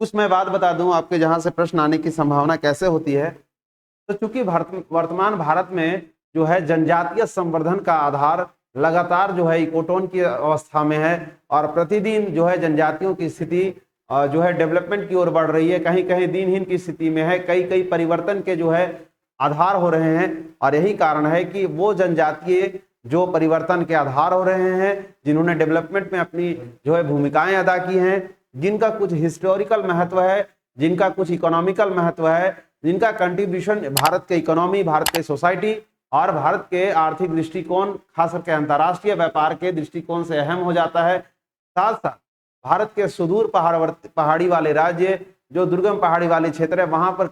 कुछ मैं बात बता दूं आपके जहां से प्रश्न आने की संभावना कैसे होती है। तो चूंकि वर्तमान भारत में जो है जनजातीय संवर्धन का आधार लगातार जो है इकोटोन की अवस्था में है और प्रतिदिन जो है जनजातियों की स्थिति जो है डेवलपमेंट की ओर बढ़ रही है, कहीं कहीं दिनहीन की स्थिति में है, कई कई परिवर्तन के जो है आधार हो रहे हैं। और यही कारण है कि वो जनजातीय जो परिवर्तन के आधार हो रहे हैं, जिन्होंने डेवलपमेंट में अपनी जो है भूमिकाएं अदा की हैं, जिनका कुछ हिस्टोरिकल महत्व है, जिनका कुछ इकोनॉमिकल महत्व है, जिनका कंट्रीब्यूशन भारत के इकोनॉमी, भारत के सोसाइटी और भारत के आर्थिक दृष्टिकोण, खास करके अंतर्राष्ट्रीय व्यापार के दृष्टिकोण से अहम हो जाता है। साथ साथ भारत के सुदूर पहाड़ी वाले राज्य, जो दुर्गम पहाड़ी वाले क्षेत्र है, वहां पर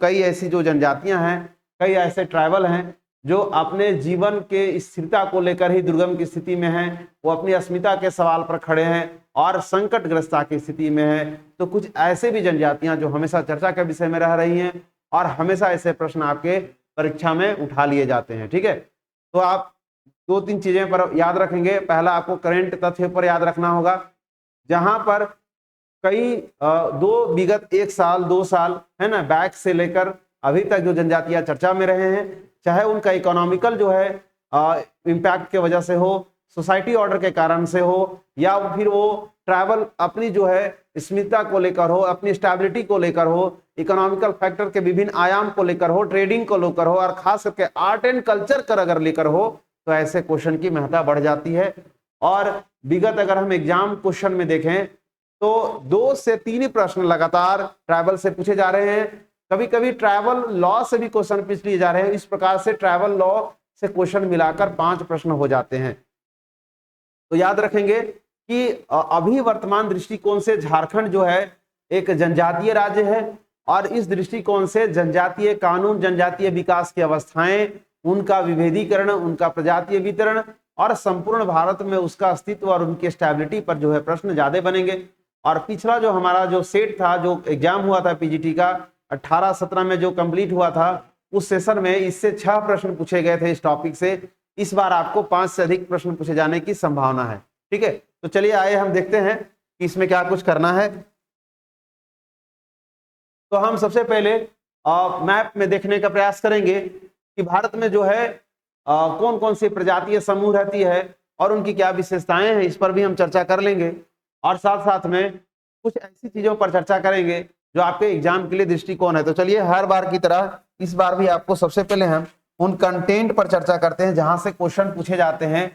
कई ऐसी जो जनजातियां हैं, कई ऐसे ट्राइबल हैं जो अपने जीवन के स्थिरता को लेकर ही दुर्गम की स्थिति में हैं, वो अपनी अस्मिता के सवाल पर खड़े हैं और संकटग्रस्ता की स्थिति में है। तो कुछ ऐसे भी जनजातियां जो हमेशा चर्चा के विषय में रह रही हैं और हमेशा ऐसे प्रश्न आपके परीक्षा में उठा लिए जाते हैं। ठीक है, तो आप दो तीन चीजें पर याद रखेंगे। पहला, आपको करंट तथ्य पर याद रखना होगा, जहां पर कई विगत 1 साल 2 साल है ना बैक से लेकर अभी तक जो जनजातियां चर्चा में रहे हैं, चाहे उनका इकोनॉमिकल जो है इम्पैक्ट की वजह से हो, सोसाइटी ऑर्डर के कारण से हो, या फिर वो ट्रैवल अपनी जो है स्मिता को लेकर हो, अपनी स्टेबिलिटी को लेकर हो, इकोनॉमिकल फैक्टर के विभिन्न आयाम को लेकर हो, ट्रेडिंग को लेकर हो, और खास करके आर्ट एंड कल्चर कर अगर लेकर हो, तो ऐसे क्वेश्चन की महत्ता बढ़ जाती है। और विगत अगर हम एग्जाम क्वेश्चन में देखें तो 2 से 3 प्रश्न लगातार ट्रैवल से पूछे जा रहे हैं। कभी कभी ट्रैवल लॉ से भी क्वेश्चन पूछ लिए जा रहे हैं। इस प्रकार से ट्रैवल लॉ से क्वेश्चन मिलाकर 5 प्रश्न हो जाते हैं। तो याद रखेंगे कि अभी वर्तमान दृष्टिकोण से झारखंड जो है एक जनजातीय राज्य है और इस दृष्टिकोण से जनजातीय कानून, जनजातीय विकास की अवस्थाएं, उनका विभेदीकरण, उनका प्रजातीय वितरण और संपूर्ण भारत में उसका अस्तित्व और उनकी स्टेबिलिटी पर जो है प्रश्न ज्यादा बनेंगे। और पिछला जो हमारा जो सेट था, जो एग्जाम हुआ था पीजीटी का 18-17 में जो कंप्लीट हुआ था, उस सेशन में इससे 6 प्रश्न पूछे गए थे इस टॉपिक से। इस बार आपको 5 से अधिक प्रश्न पूछे जाने की संभावना है। ठीक है, तो चलिए आइए हम देखते हैं कि इसमें क्या कुछ करना है। तो हम सबसे पहले मैप में देखने का प्रयास करेंगे कि भारत में जो है कौन कौन सी प्रजातीय समूह रहती है और उनकी क्या विशेषताएं हैं, इस पर भी हम चर्चा कर लेंगे। और साथ साथ में कुछ ऐसी चीजों पर चर्चा करेंगे जो आपके एग्जाम के लिए दृष्टिकोण है। तो चलिए हर बार की तरह इस बार भी आपको सबसे पहले हम उन कंटेंट पर चर्चा करते हैं जहां से क्वेश्चन पूछे जाते हैं।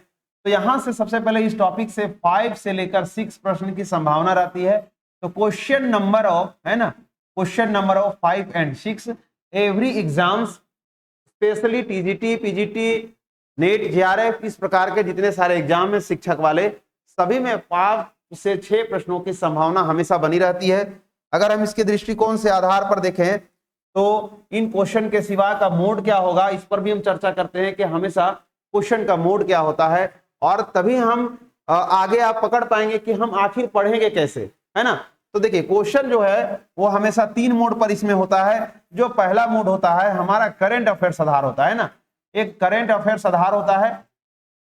तो यहां से सबसे पहले इस टॉपिक से 5 से लेकर 6 प्रश्न की संभावना रहती है। तो question number of 5 and 6 every exams, specially TGT, PGT, net, JRF, इस प्रकार के जितने सारे एग्जाम में शिक्षक वाले, सभी में 5 से 6 प्रश्नों की संभावना हमेशा बनी रहती है। अगर हम इसके दृष्टिकोण से आधार पर देखें तो इन क्वेश्चन के सिवा का मोड क्या होगा, इस पर भी हम चर्चा करते हैं कि हमेशा क्वेश्चन का मोड क्या होता है, और तभी हम आगे आप पकड़ पाएंगे कि हम आखिर पढ़ेंगे कैसे, है ना। तो देखिए क्वेश्चन जो है वो हमेशा 3 मोड पर इसमें होता है। जो पहला मोड होता है हमारा करंट अफेयर्स आधार होता है ना, एक करंट अफेयर्स आधार होता है।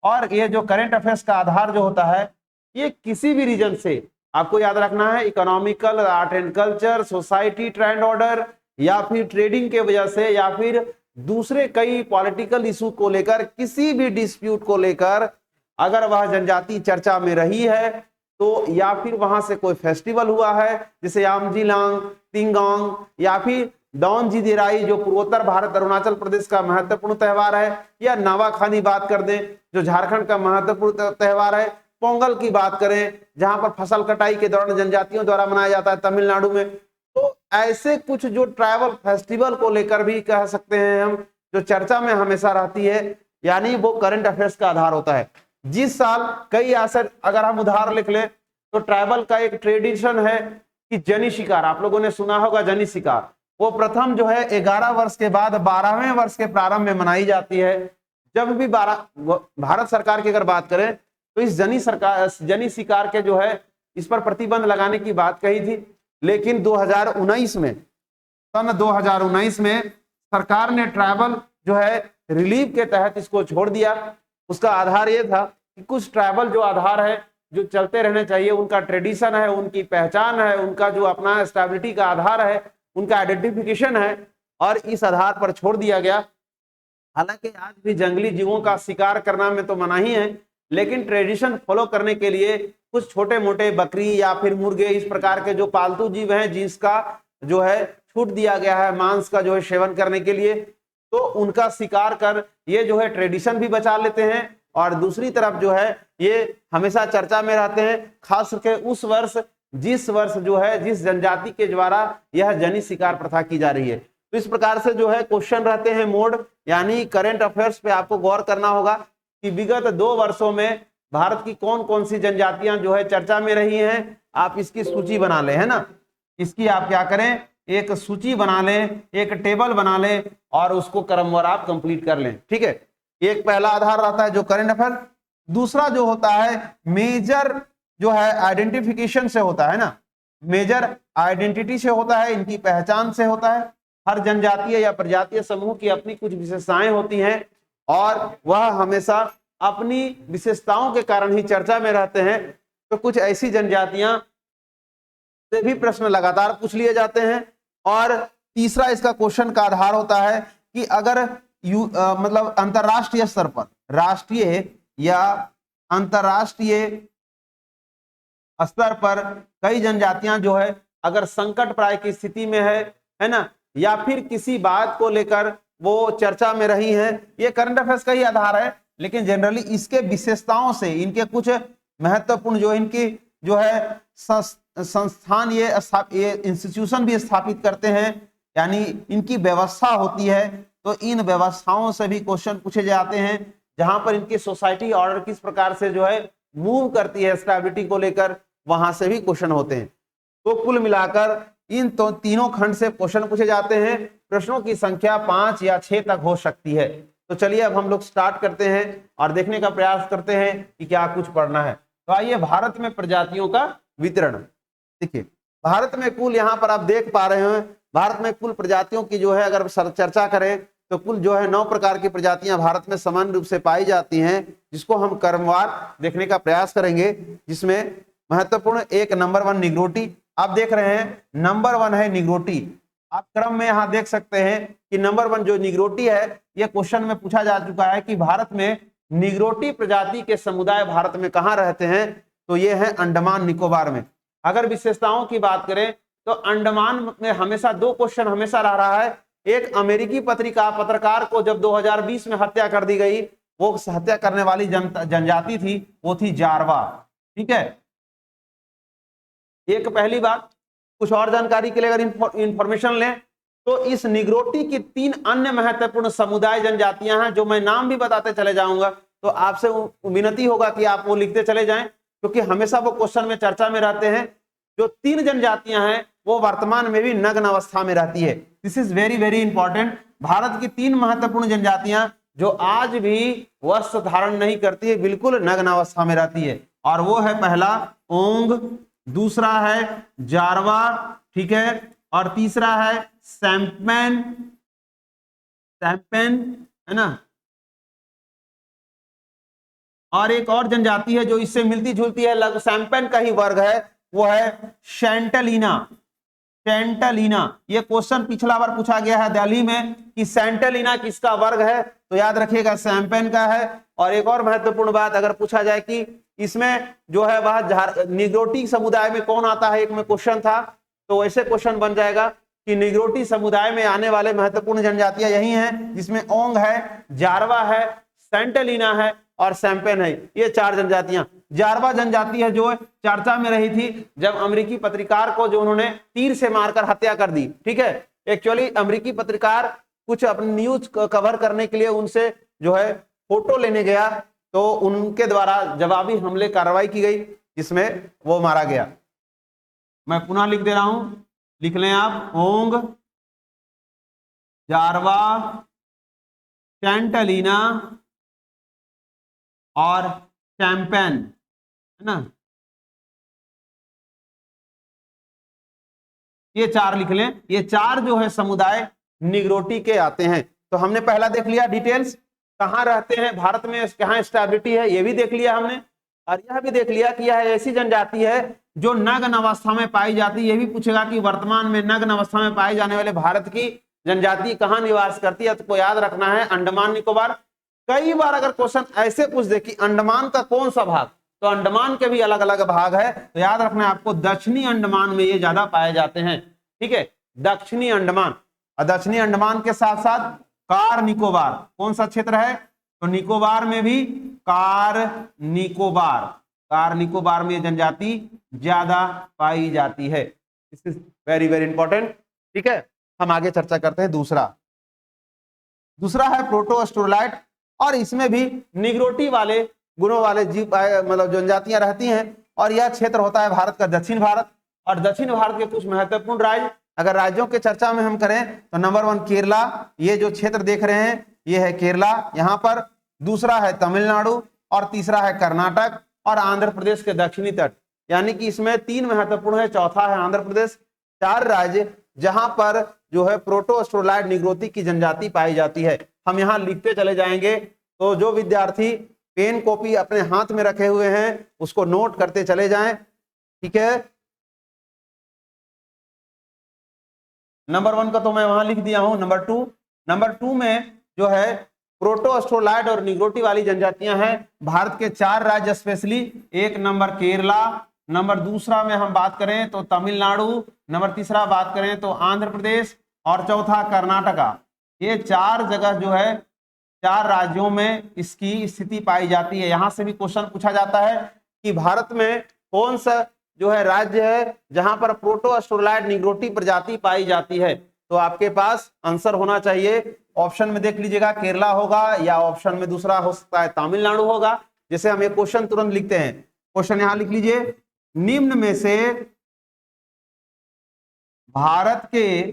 और ये जो करंट अफेयर्स का आधार जो होता है ये किसी भी रीजन से, आपको याद रखना है, economical, art and culture, society, trend order, या फिर ट्रेडिंग के वजह से, या फिर दूसरे कई पॉलिटिकल इशू को लेकर, किसी भी डिस्प्यूट को लेकर अगर वह जनजाति चर्चा में रही है, तो या फिर वहां से कोई फेस्टिवल हुआ है जैसे यामजीलांग, तिंगोंग, या फिर डॉन जिदेराई जो पूर्वोत्तर भारत अरुणाचल प्रदेश का महत्वपूर्ण त्योहार है, या नवाखानी बात कर दें जो झारखंड का महत्वपूर्ण त्योहार है, पोंगल की बात करें जहां पर फसल कटाई के दौरान जनजातियों द्वारा मनाया जाता है तमिलनाडु में। तो ऐसे कुछ जो ट्राइबल फेस्टिवल को लेकर भी कह सकते हैं हम, जो चर्चा में हमेशा रहती है, यानी वो करंट अफेयर्स का आधार होता है। जिस साल कई ऐसे, अगर हम उदाहरण लिख लें तो ट्राइबल का एक ट्रेडिशन है कि जनी शिकार, आप लोगों ने सुना होगा जनी शिकार, वो प्रथम जो है 11 वर्ष के बाद 12वें वर्ष के प्रारंभ में मनाई जाती है। जब भी भारत सरकार की अगर बात करें तो इस जनी शिकार के जो है इस पर प्रतिबंध लगाने की बात कही थी, लेकिन 2019 में, सन 2019 में सरकार ने ट्राइबल जो है रिलीफ के तहत इसको छोड़ दिया। उसका आधार ये था कि कुछ ट्राइबल जो आधार है जो चलते रहने चाहिए, उनका ट्रेडिशन है, उनकी पहचान है, उनका जो अपना स्टेबिलिटी का आधार है, उनका आइडेंटिफिकेशन है, और इस आधार पर छोड़ दिया गया। हालांकि आज भी जंगली जीवों का शिकार करना में तो मना ही है, लेकिन ट्रेडिशन फॉलो करने के लिए कुछ छोटे मोटे बकरी या फिर मुर्गे इस प्रकार के जो पालतू जीव हैं जिसका जो है छूट दिया गया है मांस का जो है सेवन करने के लिए, तो उनका शिकार कर ये जो है ट्रेडिशन भी बचा लेते हैं, और दूसरी तरफ जो है ये हमेशा चर्चा में रहते हैं, खास करके उस वर्ष जिस वर्ष जो है जिस जनजाति के द्वारा यह जनी शिकार प्रथा की जा रही है। तो इस प्रकार से जो है क्वेश्चन रहते हैं मोड, यानी करंट अफेयर्स पे आपको गौर करना होगा कि विगत 2 वर्षों में भारत की कौन कौन सी जनजातियां जो है चर्चा में रही हैं, आप इसकी सूची बना लें, है ना। इसकी आप क्या करें, एक सूची बना लें, एक टेबल बना लें, और उसको क्रमवार आप कंप्लीट कर लें, ठीक है। एक पहला आधार रहता है जो करंट अफेयर, दूसरा जो होता है मेजर जो है आइडेंटिफिकेशन से होता है ना, मेजर आइडेंटिटी से होता है, इनकी पहचान से होता है। हर जनजातीय या प्रजातीय समूह की अपनी कुछ विशेषताएं होती हैं, और वह हमेशा अपनी विशेषताओं के कारण ही चर्चा में रहते हैं। तो कुछ ऐसी जनजातियां से भी प्रश्न लगातार पूछ लिए जाते हैं। और तीसरा इसका क्वेश्चन का आधार होता है कि अगर मतलब अंतरराष्ट्रीय स्तर पर, राष्ट्रीय या अंतरराष्ट्रीय स्तर पर कई जनजातियां जो है अगर संकट प्राय की स्थिति में है ना, या फिर किसी बात को लेकर वो चर्चा में रही हैं, ये करंट अफेयर्स का ही आधार है। लेकिन जनरली इसके विशेषताओं से, इनके कुछ महत्वपूर्ण जो इनकी जो है संस्थान ये इंस्टीट्यूशन भी स्थापित करते हैं, यानी इनकी व्यवस्था होती है, तो इन व्यवस्थाओं से भी क्वेश्चन पूछे जाते हैं, जहां पर इनकी सोसाइटी ऑर्डर किस प्रकार से जो है मूव करती है स्टेबिलिटी को लेकर, वहां से भी क्वेश्चन होते हैं। तो कुल मिलाकर इन तो तीनों खंड से क्वेश्चन पूछे जाते हैं। प्रश्नों की संख्या 5 या 6 तक हो सकती है। तो चलिए अब हम लोग स्टार्ट करते हैं और देखने का प्रयास करते हैं कि क्या कुछ पढ़ना है। तो आइए, भारत में प्रजातियों का वितरण। देखिए, भारत में कुल, यहाँ पर आप देख पा रहे हैं, भारत में कुल प्रजातियों की जो है अगर चर्चा करें तो कुल जो है 9 प्रकार की प्रजातियां भारत में समान रूप से पाई जाती हैं, जिसको हम क्रमवार देखने का प्रयास करेंगे। जिसमें महत्वपूर्ण एक नंबर 1 निग्रोटी, आप देख रहे हैं नंबर 1 है निग्रोटी। आप क्रम में यहां देख सकते हैं कि नंबर 1 जो निग्रोटी है, यह क्वेश्चन में पूछा जा चुका है कि भारत में निग्रोटी प्रजाति के समुदाय भारत में कहां रहते हैं, तो ये है अंडमान निकोबार में। अगर विशेषताओं की बात करें तो अंडमान में हमेशा 2 क्वेश्चन हमेशा रहा है। एक अमेरिकी पत्रकार को जब 2020 में हत्या कर दी गई, वो हत्या करने वाली जनजाति थी, वो थी जारवा, ठीक है। एक पहली बात। कुछ और जानकारी के लिए अगर इंफॉर्मेशन लें तो इस निग्रोटी की 3 अन्य महत्वपूर्ण समुदाय जनजातियां हैं, जो मैं नाम भी बताते चले जाऊंगा। तो आपसे विनती होगा कि आप वो लिखते चले जाएं, क्योंकि हमेशा वो क्वेश्चन में चर्चा में रहते हैं। जो 3 जनजातियां हैं वो वर्तमान में भी नग्न अवस्था में रहती है। This is very very important. Bharat की 3 महत्वपूर्ण जनजातियां जो आज भी वस्त्र धारण नहीं करती है, बिल्कुल नग्न अवस्था में रहती है, और वो है पहला ओंग, दूसरा है जारवा, ठीक है, और तीसरा है सैम्पेन, है ना। और एक और जनजाति है जो इससे मिलती जुलती है, लगभग सैम्पेन का ही वर्ग है, वो है सेंटलिना। सेंटलिना, ये क्वेश्चन पिछला बार पूछा गया है दिल्ली में कि सेंटलिना किसका वर्ग है, तो याद रखिएगा सैम्पेन का है। और एक और महत्वपूर्ण बात अगर पूछा जाए कि इसमें जो है वह निग्रोटी समुदाय में कौन आता है, एक में क्वेश्चन था, तो ऐसे क्वेश्चन बन जाएगा कि निग्रोटी समुदाय में आने वाले महत्वपूर्ण जनजातियां यही हैं, जिसमें ओंग है, जारवा है, सेंटलिना है और सैम्पेन है। ये 4 जनजातियां। जारवा जनजाति है जो चर्चा में रही थी जब अमेरिकी पत्रकार को जो उन्होंने तीर से मारकर हत्या कर दी, ठीक है। एक्चुअली अमेरिकी पत्रकार कुछ अपनी न्यूज कवर करने के लिए उनसे जो है फोटो लेने गया, तो उनके द्वारा जवाबी हमले कार्रवाई की गई, जिसमें वो मारा गया। मैं पुनः लिख दे रहा हूं, लिख लें आप, ओंग, जारवा, सेंटलिना और सैम्पेन, है ना। ये 4 लिख लें। ये 4 जो है समुदाय निग्रोटी के आते हैं। तो हमने पहला देख लिया डिटेल्स, कहां रहते हैं भारत में, कहां स्टेबिलिटी है, ये भी देख लिया हमने। और यह भी देख लिया कि यह ऐसी जनजाति है जो नग्न अवस्था में पाई जाती है। यह भी पूछेगा कि वर्तमान में नग्न अवस्था में पाई जाने वाले भारत की जनजाति कहाँ निवास करती है, तो को याद रखना है अंडमान निकोबार। कई बार अगर क्वेश्चन ऐसे पूछ दे कि अंडमान का कौन सा भाग, तो अंडमान के भी अलग अलग भाग है, तो याद रखना है आपको दक्षिणी अंडमान में ये ज्यादा पाए जाते हैं। ठीक है, दक्षिणी अंडमान। और दक्षिणी अंडमान के साथ साथ कार निकोबार कौन सा क्षेत्र है, तो निकोबार में भी कार निकोबार में जनजाति ज्यादा पाई जाती है। This is very very important. ठीक है, हम आगे चर्चा करते हैं। दूसरा है प्रोटोस्टोलाइट, और इसमें भी निग्रोटी वाले गुणों वाले जीव मतलब जनजातियां रहती हैं। और यह क्षेत्र होता है भारत का दक्षिण भारत। और दक्षिण भारत के कुछ महत्वपूर्ण राज्य, अगर राज्यों के चर्चा में हम करें तो नंबर 1 केरला, ये जो क्षेत्र देख रहे हैं ये है केरला यहाँ पर। दूसरा है तमिलनाडु, और तीसरा है कर्नाटक, और आंध्र प्रदेश के दक्षिणी तट। यानी कि इसमें 3 महत्वपूर्ण है, चौथा है आंध्र प्रदेश। 4 राज्य जहां पर जो है प्रोटोस्टोलाइट निग्रोटी की जनजाति पाई जाती है। हम यहाँ लिखते चले जाएंगे, तो जो विद्यार्थी पेन कॉपी अपने हाथ में रखे हुए हैं उसको नोट करते चले जाएं। ठीक है, नंबर 1 का तो मैं वहां लिख दिया हूं। नंबर टू में जो है प्रोटोस्टोलाइट और निग्रोटी वाली जनजातियां हैं भारत के 4 राज्य स्पेशली। 1 नंबर केरला, नंबर दूसरा में हम बात करें तो तमिलनाडु, नंबर तीसरा बात करें तो आंध्र प्रदेश, और चौथा कर्नाटका। ये 4 जगह जो है 4 राज्यों में इसकी स्थिति पाई जाती है। यहां से भी क्वेश्चन पूछा जाता है कि भारत में कौन सा जो है राज्य है जहां पर प्रोटोस्टोलाइट निग्रोटी प्रजाति पाई जाती है, तो आपके पास आंसर होना चाहिए। ऑप्शन में देख लीजिएगा केरला होगा, या ऑप्शन में दूसरा हो सकता है तमिलनाडु होगा। जैसे हम ये क्वेश्चन तुरंत लिखते हैं, क्वेश्चन यहां लिख लीजिए, निम्न में से भारत के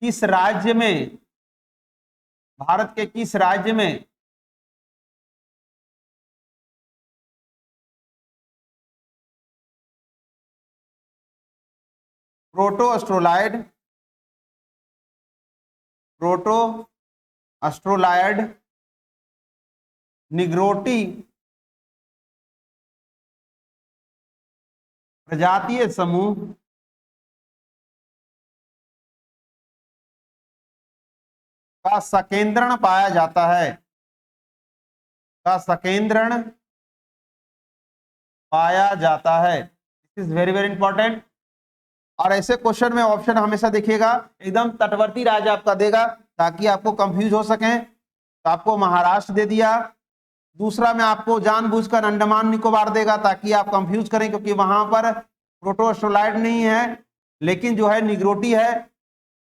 किस राज्य में प्रोटोस्टोलाइड निग्रोटी प्रजातीय समूह का सकेंद्रण पाया जाता है, this is very very important. और ऐसे क्वेश्चन में ऑप्शन हमेशा देखिएगा एकदम तटवर्ती राज्य आपका देगा ताकि आपको कंफ्यूज हो सके। तो आपको महाराष्ट्र दे दिया, दूसरा में आपको जानबूझकर अंडमान निकोबार देगा ताकि आप कंफ्यूज करें, क्योंकि वहां पर प्रोटोस्टोलाइट नहीं है लेकिन जो है निग्रोटी है।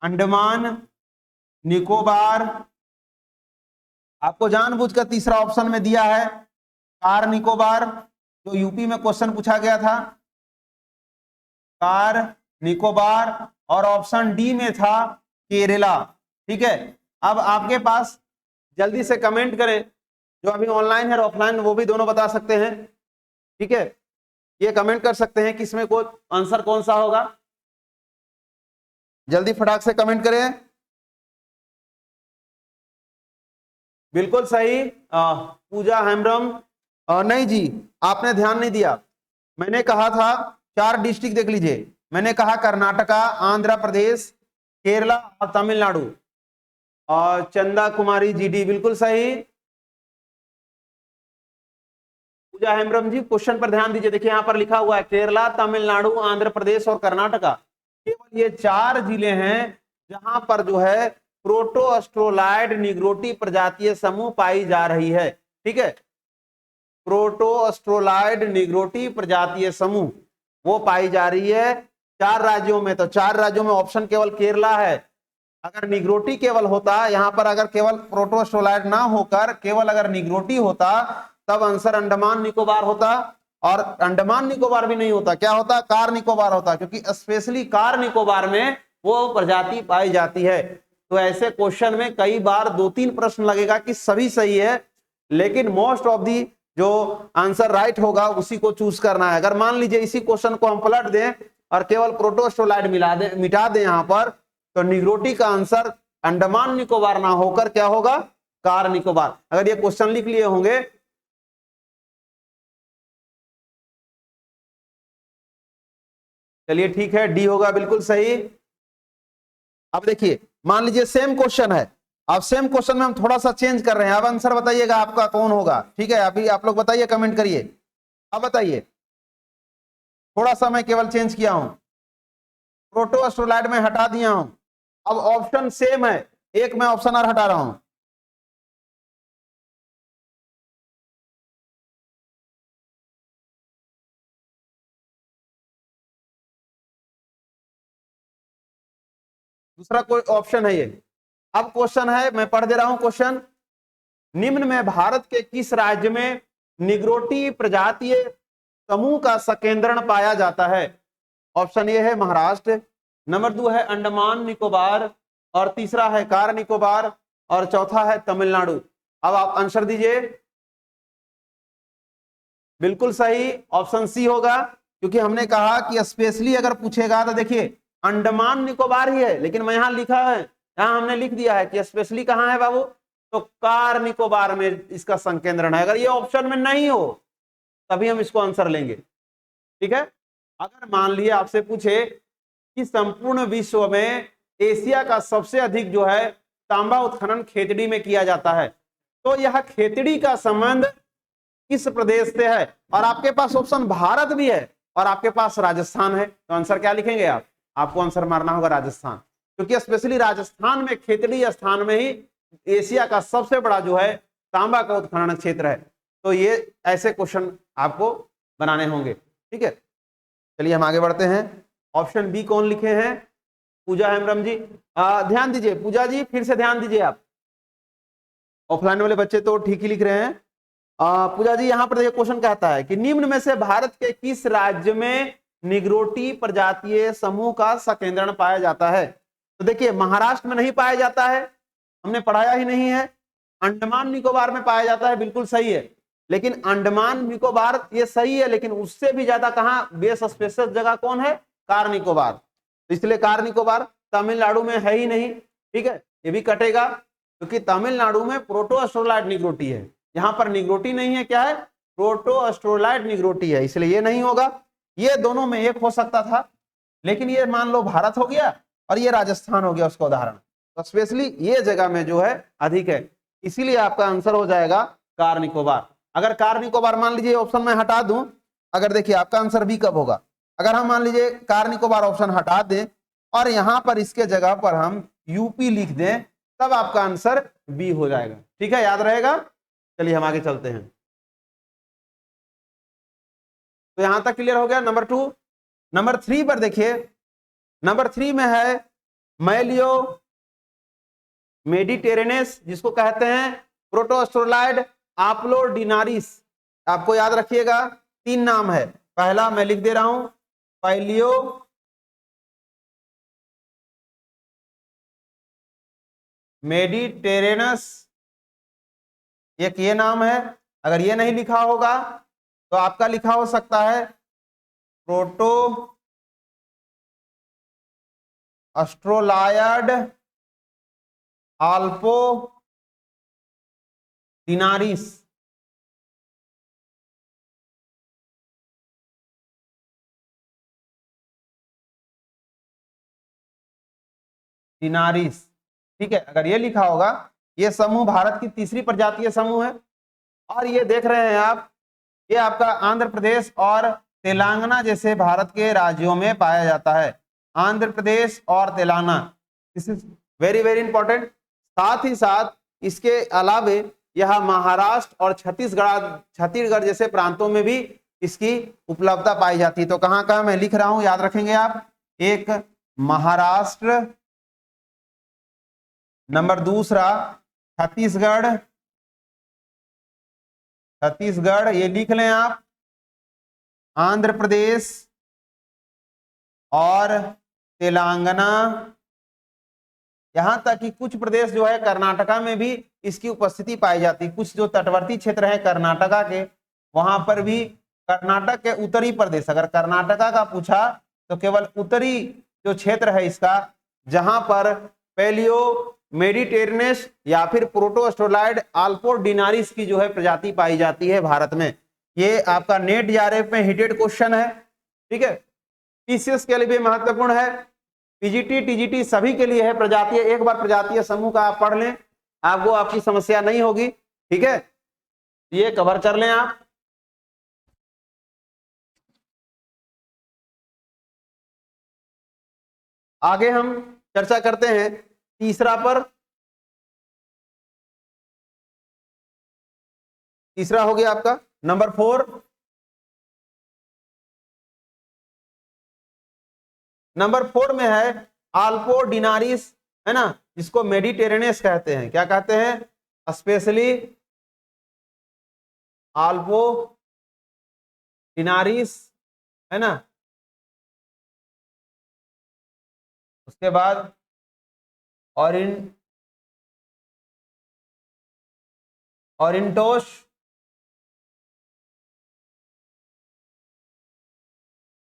अंडमान निकोबार आपको जानबूझकर तीसरा ऑप्शन में दिया है कार निकोबार, जो यूपी में क्वेश्चन पूछा गया था, कार निकोबार, और ऑप्शन डी में था केरला। ठीक है, अब आपके पास जल्दी से कमेंट करें, जो अभी ऑनलाइन है और ऑफलाइन वो भी दोनों बता सकते हैं। ठीक है, ये कमेंट कर सकते हैं कि इसमें कोई आंसर कौन सा होगा, जल्दी फटाक से कमेंट करें। बिल्कुल सही पूजा हेम्ब्रम, नहीं जी आपने ध्यान नहीं दिया, मैंने कहा था 4 डिस्ट्रिक्ट देख लीजिए, मैंने कहा कर्नाटका, आंध्र प्रदेश, केरला और तमिलनाडु। और चंदा कुमारी जीडी बिल्कुल सही। पूजा हेम्ब्रम जी क्वेश्चन पर ध्यान दीजिए, देखिए यहां पर लिखा हुआ है केरला, तमिलनाडु, आंध्र प्रदेश और कर्नाटका। केवल ये 4 जिले हैं जहां पर जो है प्रोटोस्टोलाइड निग्रोटी प्रजातीय समूह पाई जा रही है। ठीक है, प्रोटोस्टोलाइड निग्रोटी प्रजातीय समूह वो पाई जा रही है 4 राज्यों में। तो 4 राज्यों में ऑप्शन केवल केरला है। अगर निग्रोटी केवल होता, यहां पर अगर केवल प्रोटोस्टोलाइड ना होकर केवल अगर निग्रोटी होता तब आंसर अंडमान निकोबार होता, और अंडमान निकोबार भी नहीं होता, क्या होता, कार निकोबार होता, क्योंकि स्पेशली कार निकोबार में वो प्रजाति पाई जाती है। तो ऐसे क्वेश्चन में कई बार 2-3 प्रश्न लगेगा कि सभी सही है, लेकिन मोस्ट ऑफ दी जो आंसर राइट होगा उसी को चूज करना है। अगर मान लीजिए इसी क्वेश्चन को हम पलट दें और केवल प्रोटोस्टोलाइड मिटा दें यहां पर, तो निग्रोटी का आंसर अंडमान निकोबार ना होकर क्या होगा, कार निकोबार। अगर ये क्वेश्चन लिख लिए होंगे चलिए ठीक है, डी होगा बिल्कुल सही। अब देखिए, मान लीजिए सेम क्वेश्चन है, अब सेम क्वेश्चन में हम थोड़ा सा चेंज कर रहे हैं। अब आंसर बताइएगा आपका कौन होगा, ठीक है? अभी आप लोग बताइए, कमेंट करिए। अब बताइए, थोड़ा सा मैं केवल चेंज किया हूं, प्रोटोस्टेरॉइड में हटा दिया हूं। अब ऑप्शन सेम है, एक मैं ऑप्शन और हटा रहा हूं। दूसरा कोई ऑप्शन है ये। अब क्वेश्चन है, मैं पढ़ दे रहा हूं क्वेश्चन। निम्न में भारत के किस राज्य में निग्रोटी प्रजातीय समूह का संकेंद्रण पाया जाता है? ऑप्शन ए है महाराष्ट्र, नंबर 2 है अंडमान निकोबार, और तीसरा है कार निकोबार, और चौथा है तमिलनाडु। अब आप आंसर दीजिए। बिल्कुल सही, ऑप्शन सी होगा, क्योंकि हमने कहा कि स्पेशली अगर पूछेगा तो देखिए अंडमान निकोबार ही है, लेकिन मैं यहां लिखा है, यहां हमने लिख दिया है कि स्पेशली कहां है बाबू, तो कार निकोबार में इसका संकेंद्रण है। अगर ये ऑप्शन में नहीं हो तभी हम इसको आंसर लेंगे, ठीक है? अगर मान लिया आपसे पूछे कि संपूर्ण विश्व में एशिया का सबसे अधिक जो है तांबा उत्खनन खेतड़ी में किया जाता है, तो यह खेतड़ी का संबंध किस प्रदेश से है? और आपके पास ऑप्शन भारत भी है और आपके पास राजस्थान है, तो आंसर क्या लिखेंगे आप? आपको आंसर मारना होगा राजस्थान, क्योंकि स्पेशली राजस्थान में खेतड़ी स्थान में ही एशिया का सबसे बड़ा जो है तांबा का उत्खनन क्षेत्र है। तो ये ऐसे क्वेश्चन आपको बनाने होंगे, ठीक है? चलिए हम आगे बढ़ते हैं। ऑप्शन बी कौन लिखे हैं? पूजा हेम्ब्रम जी। ध्यान दीजिए पूजा जी, फिर से ध्यान दीजिए आप, ऑफलाइन वाले बच्चे तो ठीक ही लिख रहे हैं। पूजा जी, यहां पर देखिए क्वेश्चन कहता है कि निम्न में से भारत के किस राज्य में निग्रोटी प्रजातीय समूह का संकेंद्रण पाया जाता है? तो देखिए महाराष्ट्र में नहीं पाया जाता है, हमने पढ़ाया ही नहीं है। अंडमान निकोबार में पाया जाता है, बिल्कुल सही है, लेकिन अंडमान निकोबार ये सही है, लेकिन उससे भी ज्यादा कहां बेस स्पेशल जगह कौन है? कार निकोबार। तो इसलिए कार निकोबार तमिलनाडु में है ही नहीं, ठीक है? ये भी कटेगा, क्योंकि तमिलनाडु में प्रोटोस्टेरॉइड निग्रोटी है, यहां पर निग्रोटी नहीं है, क्या है? प्रोटोस्टेरॉइड निग्रोटी है, इसलिए ये नहीं होगा। ये दोनों में एक हो सकता था, लेकिन ये मान लो भारत हो गया और ये राजस्थान हो गया उसका उदाहरण, तो स्पेशली ये जगह में जो है अधिक है, इसीलिए आपका आंसर हो जाएगा कार निकोबार। अगर कार निकोबार मान लीजिए ऑप्शन में हटा दूं, अगर देखिए आपका आंसर बी कब होगा? अगर हम मान लीजिए कार निकोबार ऑप्शन हटा दें और यहां पर इसके जगह पर हम यूपी लिख दें, तब आपका आंसर बी हो जाएगा, ठीक है? याद रहेगा। चलिए हम आगे चलते हैं। तो यहां तक क्लियर हो गया नंबर 2। नंबर 3 पर देखिए, नंबर 3 में है मैलियो मेडिटेरेनेस, जिसको कहते हैं प्रोटोस्टेरॉइड आप्लोडिनारिस। आपको याद रखिएगा, 3 नाम है। पहला मैं लिख दे रहा हूं, पैलियो मेडिटेरेनस, एक ये नाम है। अगर ये नहीं लिखा होगा तो आपका लिखा हो सकता है प्रोटो अस्ट्रोलायड आल्पो डिनारिस। डिनारिस, ठीक है? अगर ये लिखा होगा, ये समूह भारत की तीसरी प्रजातीय समूह है, और ये देख रहे हैं आप, ये आपका आंध्र प्रदेश और तेलंगाना जैसे भारत के राज्यों में पाया जाता है। आंध्र प्रदेश और Telangana, this is very very important. साथ ही साथ इसके अलावे यह महाराष्ट्र और छत्तीसगढ़ जैसे प्रांतों में भी इसकी उपलब्धता पाई जाती है। तो कहां कहां मैं लिख रहा हूं, याद रखेंगे आप। एक महाराष्ट्र, नंबर दूसरा छत्तीसगढ़, ये लिख लें आप, आंध्र प्रदेश और तेलंगाना, यहां तक कि कुछ प्रदेश जो है कर्नाटका में भी इसकी उपस्थिति पाई जाती है। कुछ जो तटवर्ती क्षेत्र है कर्नाटका के, वहां पर भी, कर्नाटक के उत्तरी प्रदेश, अगर कर्नाटका का पूछा तो केवल उत्तरी जो क्षेत्र है इसका, जहां पर पैलियो मेडिटेरेनेस या फिर प्रोटोस्टेरॉइड आल्पोडिनारिस की जो है प्रजाति पाई जाती है भारत में। ये आपका नेट जीआरएफ में हिटेड क्वेश्चन है, ठीक है? टीसीएस के लिए भी महत्वपूर्ण है, पीजीटी टीजीटी सभी के लिए है। प्रजातीय, एक बार प्रजातीय समूह का आप पढ़ लें, आपको आपकी समस्या नहीं होगी। ठीक है, ये कवर कर लें आप। आगे हम चर्चा करते हैं तीसरा पर। तीसरा हो गया आपका नंबर 4। नंबर 4 में है आल्पोडिनारिस, है ना, जिसको मेडिटेरेनियस कहते हैं। क्या कहते हैं? स्पेशली आल्पोडिनारिस, है ना। उसके बाद ओरिएंटोस,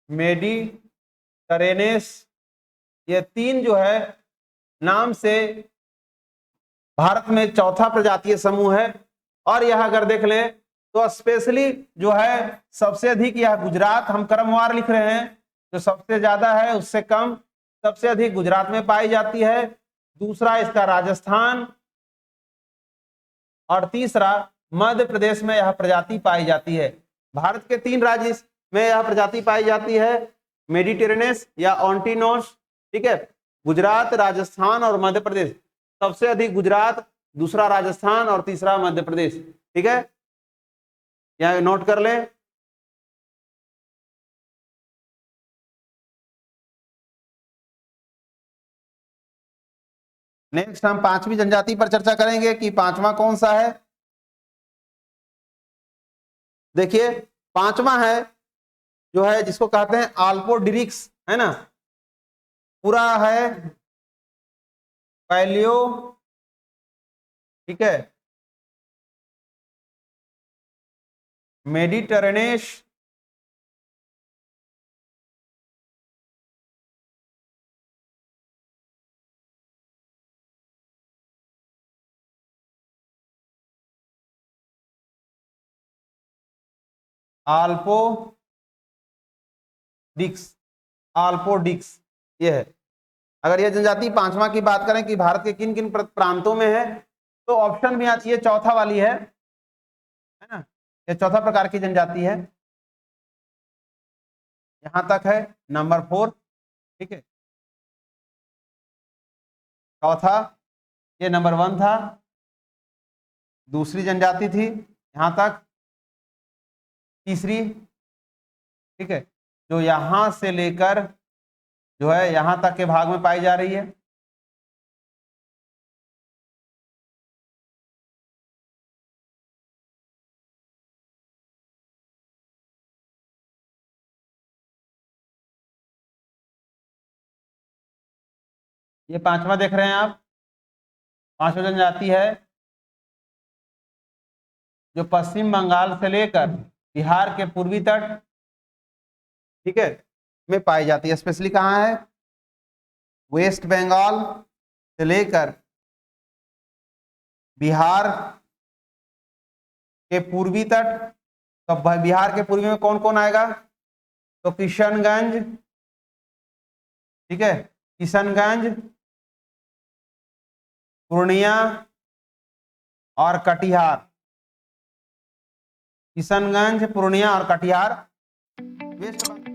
मेडिटेरेनियस, ये तीन जो है नाम से भारत में चौथा प्रजातीय समूह है। और यह अगर देख लें तो स्पेशली जो है सबसे अधिक यह गुजरात, हम क्रमवार लिख रहे हैं, जो सबसे ज्यादा है उससे कम, सबसे अधिक गुजरात में पाई जाती है, दूसरा इसका राजस्थान, और तीसरा मध्य प्रदेश में यह प्रजाति पाई जाती है। भारत के 3 राज्य में यह प्रजाति पाई जाती है, मेडिटेरेनियस या ऑन्टिनोस। ठीक है, गुजरात, राजस्थान और मध्य प्रदेश। सबसे अधिक गुजरात, दूसरा राजस्थान और तीसरा मध्य प्रदेश। ठीक है, यहां नोट कर लें। नेक्स्ट हम 5वीं जनजाति पर चर्चा करेंगे कि 5वां कौन सा है। देखिए 5वां है जो है जिसको कहते हैं आल्पोडिरिक्स, है ना, पूरा है पैलियो। ठीक है, मेडिटेरेनियस, आल्पोडिक्स ये है। अगर यह जनजाति 5वां की बात करें कि भारत के किन किन प्रांतों में है, तो ऑप्शन में आती है चौथा वाली है ना, ये चौथा प्रकार की जनजाति है। यहां तक है नंबर 4। ठीक है, चौथा, ये नंबर 1 था, दूसरी जनजाति थी, यहां तक तीसरी। ठीक है, जो यहां से लेकर जो है यहां तक के भाग में पाई जा रही है। ये 5वां देख रहे हैं आप, 5वां जनजाति है जो पश्चिम बंगाल से लेकर बिहार के पूर्वी तट, ठीक है, में पाई जाती है। स्पेशली कहाँ है? वेस्ट बंगाल से लेकर बिहार के पूर्वी तट। तो बिहार के पूर्वी में कौन कौन आएगा? तो किशनगंज, ठीक है, किशनगंज, पूर्णिया और कटिहार। किशनगंज, पूर्णिया और कटिहार वेस्ट